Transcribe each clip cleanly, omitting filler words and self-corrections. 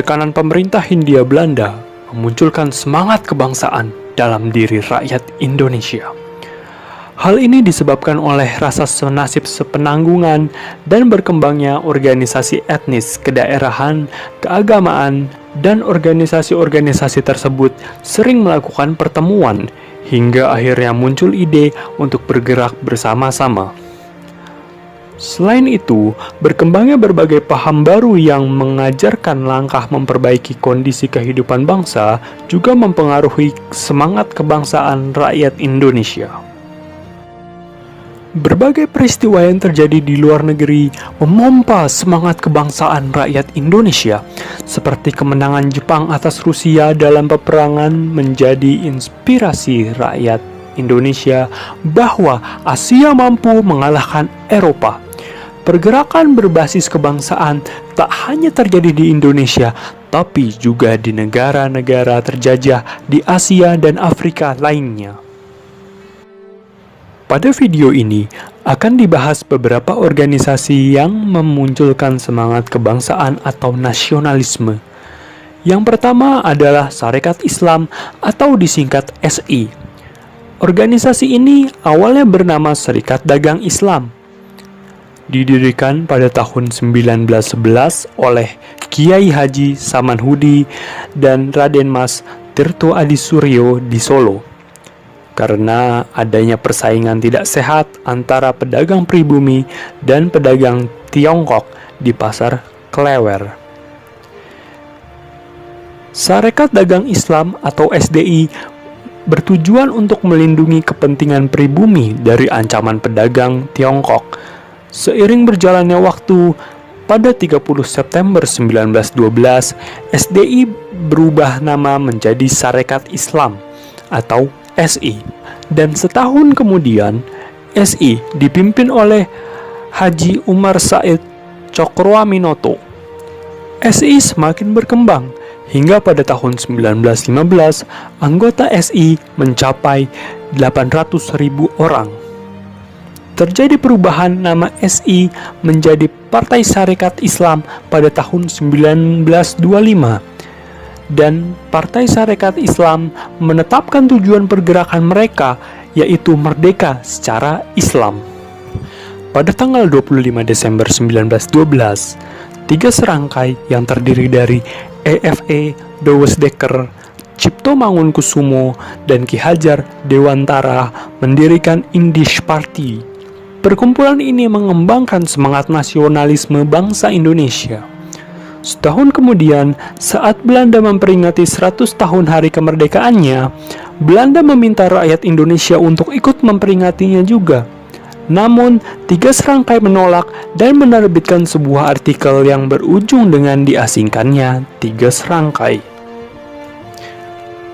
tekanan pemerintah Hindia Belanda memunculkan semangat kebangsaan dalam diri rakyat Indonesia. Hal ini disebabkan oleh rasa senasib sepenanggungan dan berkembangnya organisasi etnis, kedaerahan, keagamaan, dan organisasi-organisasi tersebut sering melakukan pertemuan hingga akhirnya muncul ide untuk bergerak bersama-sama. Selain itu, berkembangnya berbagai paham baru yang mengajarkan langkah memperbaiki kondisi kehidupan bangsa juga mempengaruhi semangat kebangsaan rakyat Indonesia. Berbagai peristiwa yang terjadi di luar negeri memompa semangat kebangsaan rakyat Indonesia, seperti kemenangan Jepang atas Rusia dalam peperangan menjadi inspirasi rakyat Indonesia bahwa Asia mampu mengalahkan Eropa. Pergerakan berbasis kebangsaan tak hanya terjadi di Indonesia, tapi juga di negara-negara terjajah di Asia dan Afrika lainnya. Pada video ini akan dibahas beberapa organisasi yang memunculkan semangat kebangsaan atau nasionalisme. Yang pertama adalah Sarekat Islam atau disingkat SI. Organisasi ini awalnya bernama Serikat Dagang Islam. Didirikan pada tahun 1911 oleh Kiai Haji Samanhudi dan Raden Mas Tirto Adi Suryo di Solo. Karena adanya persaingan tidak sehat antara pedagang pribumi dan pedagang Tiongkok di pasar Klewer. Sarekat Dagang Islam atau SDI bertujuan untuk melindungi kepentingan pribumi dari ancaman pedagang Tiongkok. Seiring berjalannya waktu, pada 30 September 1912, SDI berubah nama menjadi Sarekat Islam atau SI. Dan setahun kemudian, SI dipimpin oleh Haji Umar Said Cokroaminoto. SI semakin berkembang hingga pada tahun 1915 anggota SI mencapai 800.000 orang. Terjadi perubahan nama SI menjadi Partai Sarekat Islam pada tahun 1925. Dan Partai Sarekat Islam menetapkan tujuan pergerakan mereka, yaitu merdeka secara Islam. Pada tanggal 25 Desember 1912, 3 serangkai yang terdiri dari EFE Dowesdekker, Cipto Mangunkusumo, dan Ki Hajar Dewantara mendirikan Indisch Party. Perkumpulan ini mengembangkan semangat nasionalisme bangsa Indonesia. Setahun kemudian, saat Belanda memperingati 100 tahun hari kemerdekaannya, Belanda meminta rakyat Indonesia untuk ikut memperingatinya juga. Namun, 3 serangkai menolak dan menerbitkan sebuah artikel yang berujung dengan diasingkannya 3 serangkai.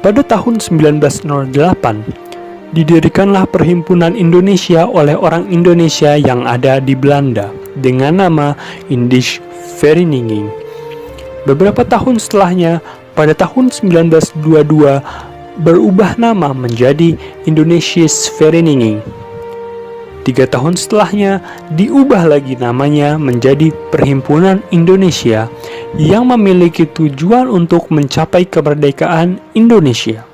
Pada tahun 1908, didirikanlah Perhimpunan Indonesia oleh orang Indonesia yang ada di Belanda dengan nama Indisch Vereniging. Beberapa tahun setelahnya, pada tahun 1922, berubah nama menjadi Indonesische Vereniging. 3 tahun setelahnya, diubah lagi namanya menjadi Perhimpunan Indonesia yang memiliki tujuan untuk mencapai kemerdekaan Indonesia.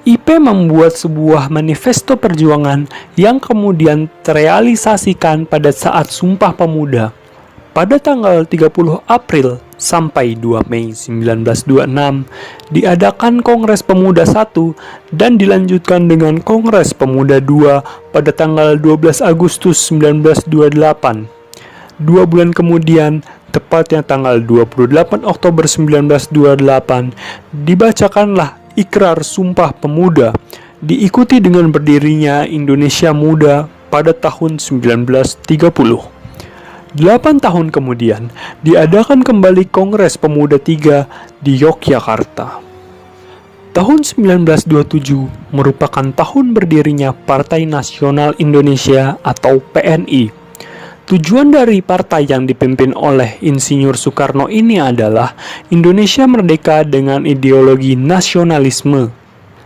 IP membuat sebuah manifesto perjuangan yang kemudian terrealisasikan pada saat Sumpah Pemuda. Pada tanggal 30 April sampai 2 Mei 1926, diadakan Kongres Pemuda I dan dilanjutkan dengan Kongres Pemuda II pada tanggal 12 Agustus 1928. 2 bulan kemudian, tepatnya tanggal 28 Oktober 1928, dibacakanlah Ikrar Sumpah Pemuda, diikuti dengan berdirinya Indonesia Muda pada tahun 1930. 8 tahun kemudian, diadakan kembali Kongres Pemuda III di Yogyakarta. Tahun 1927 merupakan tahun berdirinya Partai Nasional Indonesia atau PNI. Tujuan dari partai yang dipimpin oleh Insinyur Soekarno ini adalah Indonesia merdeka dengan ideologi nasionalisme.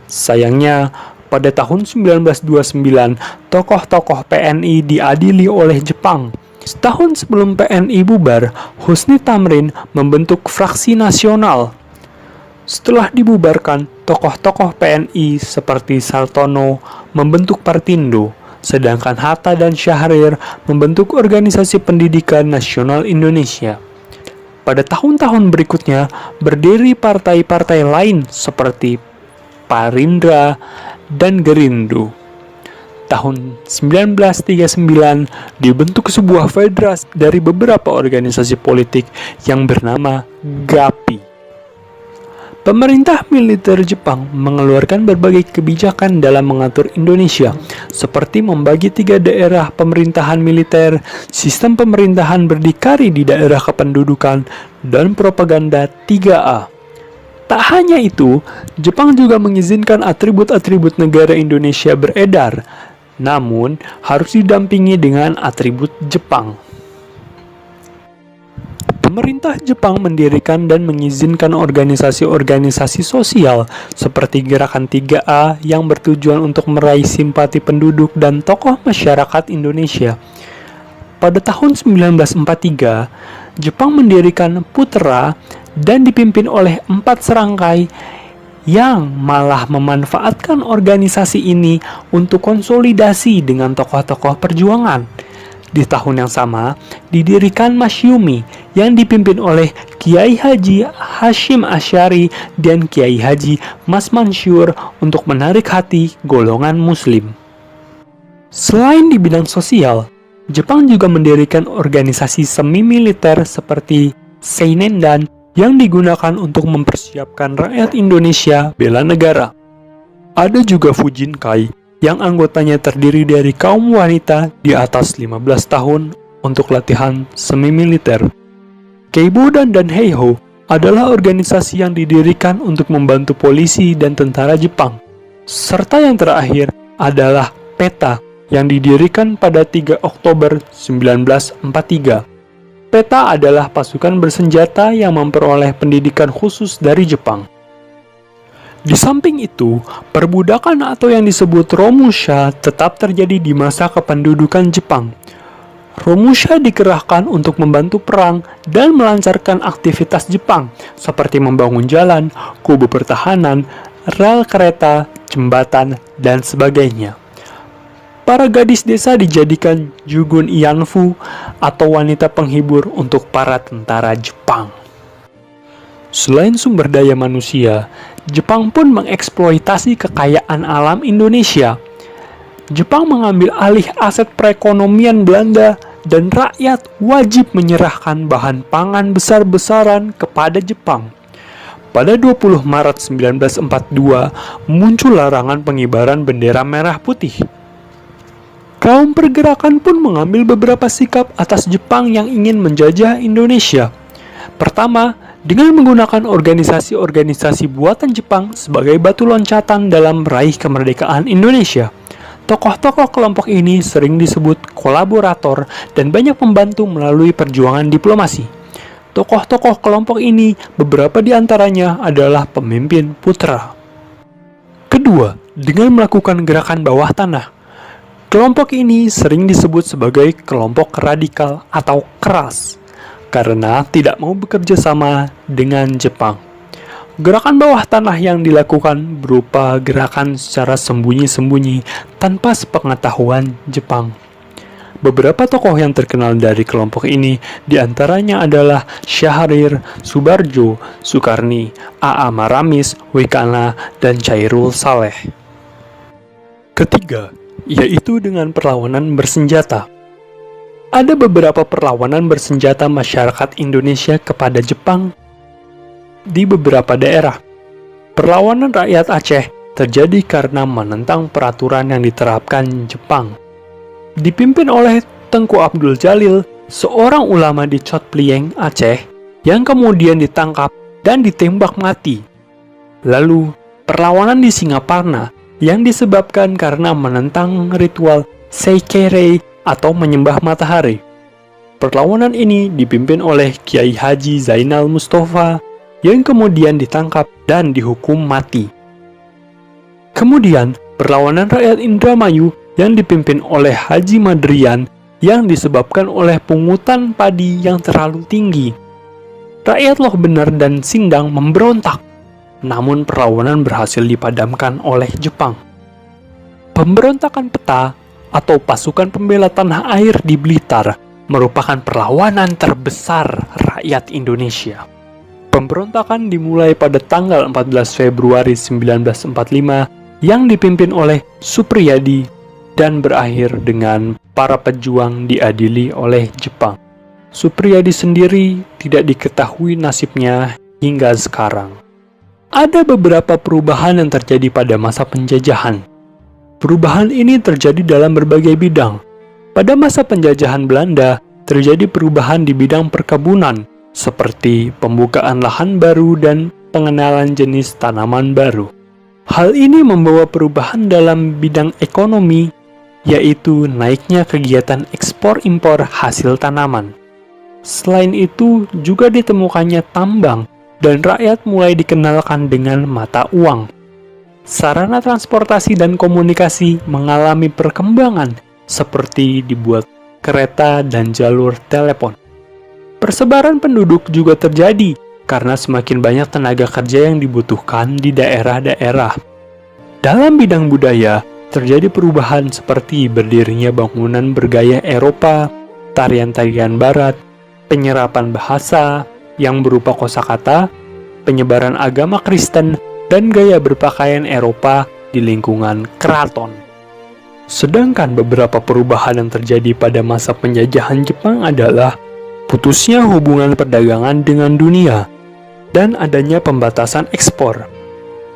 Sayangnya, pada tahun 1929, tokoh-tokoh PNI diadili oleh Jepang. Setahun sebelum PNI bubar, Husni Tamrin membentuk Fraksi Nasional. Setelah dibubarkan, tokoh-tokoh PNI seperti Sartono membentuk Partindo, sedangkan Hatta dan Syahrir membentuk Organisasi Pendidikan Nasional Indonesia. Pada tahun-tahun berikutnya, berdiri partai-partai lain seperti Parindra dan Gerindo. Tahun 1939 dibentuk sebuah federasi dari beberapa organisasi politik yang bernama GAPI. Pemerintah militer Jepang mengeluarkan berbagai kebijakan dalam mengatur Indonesia, seperti membagi 3 daerah pemerintahan militer, sistem pemerintahan berdikari di daerah kependudukan, dan propaganda 3A. Tak hanya itu, Jepang juga mengizinkan atribut-atribut negara Indonesia beredar, namun harus didampingi dengan atribut Jepang. Pemerintah Jepang mendirikan dan mengizinkan organisasi-organisasi sosial seperti Gerakan 3A yang bertujuan untuk meraih simpati penduduk dan tokoh masyarakat Indonesia. Pada tahun 1943, Jepang mendirikan Putra dan dipimpin oleh 4 serangkai yang malah memanfaatkan organisasi ini untuk konsolidasi dengan tokoh-tokoh perjuangan. Di tahun yang sama, didirikan Masyumi yang dipimpin oleh Kiai Haji Hashim Asy'ari dan Kiai Haji Mas Mansur untuk menarik hati golongan muslim. Selain di bidang sosial, Jepang juga mendirikan organisasi semi-militer seperti Seinendan yang digunakan untuk mempersiapkan rakyat Indonesia bela negara. Ada juga Fujinkai yang anggotanya terdiri dari kaum wanita di atas 15 tahun untuk latihan semi-militer. Keibodan dan Heiho adalah organisasi yang didirikan untuk membantu polisi dan tentara Jepang. Serta yang terakhir adalah PETA yang didirikan pada 3 Oktober 1943. PETA adalah pasukan bersenjata yang memperoleh pendidikan khusus dari Jepang. Di samping itu, perbudakan atau yang disebut Romusha tetap terjadi di masa kependudukan Jepang. Romusha dikerahkan untuk membantu perang dan melancarkan aktivitas Jepang, seperti membangun jalan, kubu pertahanan, rel kereta, jembatan, dan sebagainya. Para gadis desa dijadikan Jugun Ianfu atau wanita penghibur untuk para tentara Jepang. Selain sumber daya manusia, Jepang pun mengeksploitasi kekayaan alam Indonesia. Jepang mengambil alih aset perekonomian Belanda dan rakyat wajib menyerahkan bahan pangan besar-besaran kepada Jepang. Pada 20 Maret 1942, muncul larangan pengibaran bendera merah putih. Kaum pergerakan pun mengambil beberapa sikap atas Jepang yang ingin menjajah Indonesia. Pertama, dengan menggunakan organisasi-organisasi buatan Jepang sebagai batu loncatan dalam meraih kemerdekaan Indonesia. Tokoh-tokoh kelompok ini sering disebut kolaborator dan banyak membantu melalui perjuangan diplomasi. Tokoh-tokoh kelompok ini, beberapa di antaranya adalah pemimpin Putra. Kedua, dengan melakukan gerakan bawah tanah. Kelompok ini sering disebut sebagai kelompok radikal atau keras karena tidak mau bekerja sama dengan Jepang. Gerakan bawah tanah yang dilakukan berupa gerakan secara sembunyi-sembunyi tanpa sepengetahuan Jepang. Beberapa tokoh yang terkenal dari kelompok ini diantaranya adalah Syahrir, Subarjo, Sukarni, A.A. Maramis, Wikana, dan Chairul Saleh. Ketiga, yaitu dengan perlawanan bersenjata. Ada beberapa perlawanan bersenjata masyarakat Indonesia kepada Jepang di beberapa daerah. Perlawanan rakyat Aceh terjadi karena menentang peraturan yang diterapkan Jepang. Dipimpin oleh Tengku Abdul Jalil, seorang ulama di Chot Plieng, Aceh, yang kemudian ditangkap dan ditembak mati. Lalu, perlawanan di Singaparna yang disebabkan karena menentang ritual Seikere atau menyembah matahari. Perlawanan ini dipimpin oleh Kiai Haji Zainal Mustafa yang kemudian ditangkap dan dihukum mati. Kemudian, perlawanan rakyat Indramayu yang dipimpin oleh Haji Madrian yang disebabkan oleh pungutan padi yang terlalu tinggi. Rakyat Loh Bener dan Sindang memberontak, namun perlawanan berhasil dipadamkan oleh Jepang. Pemberontakan Peta atau Pasukan Pembela Tanah Air di Blitar merupakan perlawanan terbesar rakyat Indonesia. Pemberontakan dimulai pada tanggal 14 Februari 1945 yang dipimpin oleh Supriyadi dan berakhir dengan para pejuang diadili oleh Jepang. Supriyadi sendiri tidak diketahui nasibnya hingga sekarang. Ada beberapa perubahan yang terjadi pada masa penjajahan. Perubahan ini terjadi dalam berbagai bidang. Pada masa penjajahan Belanda, terjadi perubahan di bidang perkebunan, seperti pembukaan lahan baru dan pengenalan jenis tanaman baru. Hal ini membawa perubahan dalam bidang ekonomi, yaitu naiknya kegiatan ekspor-impor hasil tanaman. Selain itu, juga ditemukannya tambang, dan rakyat mulai dikenalkan dengan mata uang. Sarana transportasi dan komunikasi mengalami perkembangan, seperti dibuat kereta dan jalur telepon. Persebaran penduduk juga terjadi, karena semakin banyak tenaga kerja yang dibutuhkan di daerah-daerah. Dalam bidang budaya, terjadi perubahan seperti berdirinya bangunan bergaya Eropa, tarian-tarian Barat, penyerapan bahasa yang berupa kosakata, penyebaran agama Kristen, dan gaya berpakaian Eropa di lingkungan keraton. Sedangkan beberapa perubahan yang terjadi pada masa penjajahan Jepang adalah putusnya hubungan perdagangan dengan dunia dan adanya pembatasan ekspor.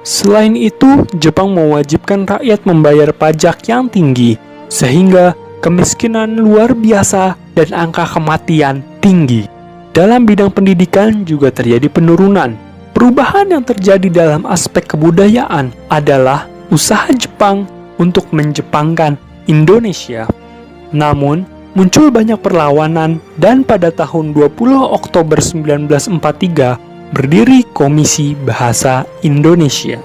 Selain itu, Jepang mewajibkan rakyat membayar pajak yang tinggi, sehingga kemiskinan luar biasa dan angka kematian tinggi. Dalam bidang pendidikan juga terjadi penurunan. Perubahan yang terjadi dalam aspek kebudayaan adalah usaha Jepang untuk menjepangkan Indonesia. Namun, muncul banyak perlawanan dan pada tahun 20 Oktober 1943 berdiri Komisi Bahasa Indonesia.